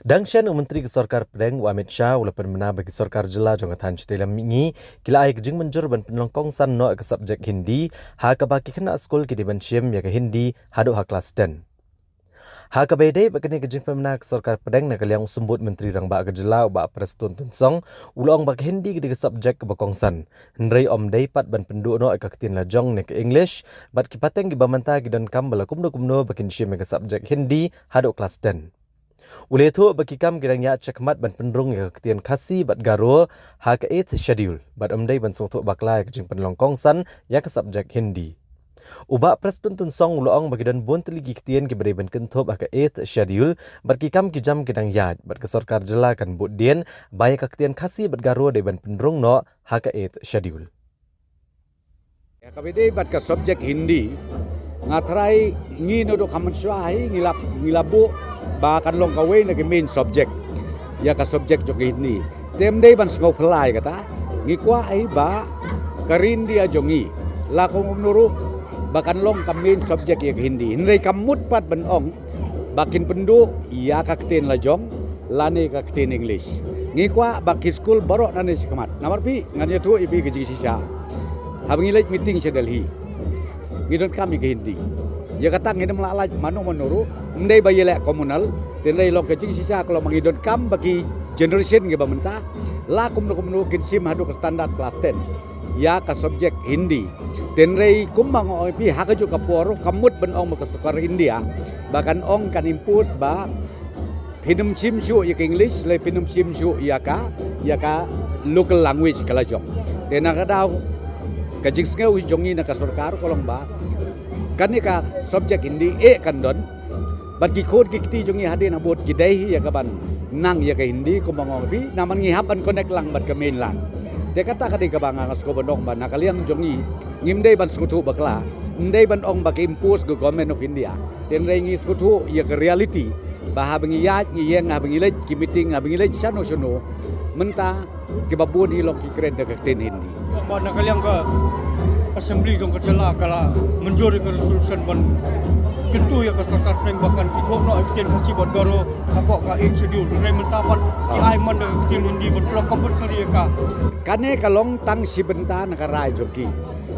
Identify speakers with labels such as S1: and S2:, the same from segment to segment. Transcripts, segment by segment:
S1: Dangshan Menteri Kesorkar Pedang Amit Shah walaupun mena bagi Sorkar Jela Jongatan Citelam Mingi kila ai kejing menjur ban penlongkong san no ke subjek Hindi ha ka baki kena skul ke diban syem ya ke Hindi hadu ha kelas 10. Ha ka bedai bakani kejing pemena Kesorkar Pedang nak liang sembut Menteri Rang Ba ke Jela ba Preston Tunsong ulong bak Hindi ke subjek ke bakong san. Hendrai om dai pat ban pendu no ka ketin la jong ne ke English bat ki pateng ki bamanta ki dan kam bala kumno bakin syem ke subjek Hindi hadu kelas 10. Oleh itu, bagi kam kirang ya cekmat ban pendrung ya ketian kasi bat garo ha ke 8th schedule bat amdai ban sungtuk baklai ke jing penlongkong san ya ke subjek Hindi. Uba Preston Tunsong uloong bagi dan bon teligi ketian ke badai ban kentop ha ke 8th schedule bat ki kam ki jam kirang ya bat ke Sorkar Jela kan bud dien baya ke ketian kasi bat garo dai ban pendrung no ha ke 8th schedule.
S2: Ya kabede bat ke subjek Hindi ngatrai ngi no do kamen syai ngilabu bahkan long kawin na main subject ya ka subject jo Hindi tem day ban sngau pelai kata ngi kwa ai ba karin dia jongi la ko nuru bahkan long ka main subject ya Hindi hindai kamut pat ban ong bakin pendu ya ka keten la jong lane ka keten English ngi kwa baki school baro nane sikamat namar pi nganya tu ipi geji sisa habang ilaj meeting sa Delhi ngidon kami ke Hindi ya kata ngidam lalaj mano menuru ndai bayele komunal tendai long kecing sisa kalau mangidon kam bagi generation ge bamenta la kumno kin sim hadu ke standar kelas 10 ya ka subjek Hindi tendai kumang pi hakaju ka poro kamut ben ong ke sekor India bahkan ong kan impus ba pinum sim syu ya ke English le pinum sim syu ya ka local language kala jong tena ka daw kajing ngeu jongi na ka Sorkar kolong ba kanika subjek Hindi kan don bagi kod kiti jongi hade na bot kidai ya kaban nang ya ke Hindi kumangong pi naman ngihapan connect lang bat ke mainland de kata kadi kabanga ngas ko bandong ban nakaliang jongi ngimdei ban skutu bakla ndei ban ong bak impose go government of India ten rengi skutu ya ke reality bah bengi ya ngi yeng bengi lej ki meeting bengi lej sano menta ke babun hilok ki kren de ten Hindi
S3: ban nakaliang ka assembly dong kecela kala menjuri ke resolution ban kentu ya ke Sorkar Pedang bahkan itu no ikin kasi buat garo apa ka schedule rem tapat di aiman de tin Hindi berpeluang kompensasi ka
S2: kane kalong tang sibenta nakarai joki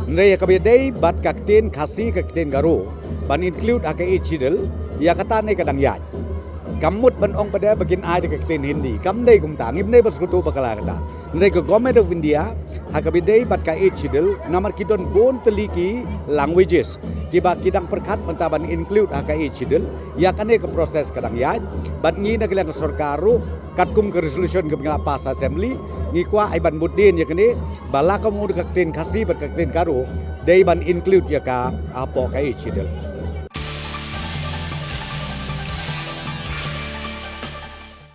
S2: ndai ka bedai bat kaktin kasi kaktin garo ban include aka chidel ya kata ne kadang ya kamut ban ong pada bagin ai de kaktin Hindi kam dei kum ta ngim nei bas kutu bakala kata ndai ke government of India aka bedai bat ka chidel namar kidon bon teliki languages tiba kidang perkat mentaban include aka chidel ya kane ke proses kadang ya bat ngi na kelang Sorkaru katkum ke resolution ke pas assembly ngi kwa aiban mudin ya kene bala kamu kaktin kasi bat kaktin karo dei ban include ya ka apo ka chidel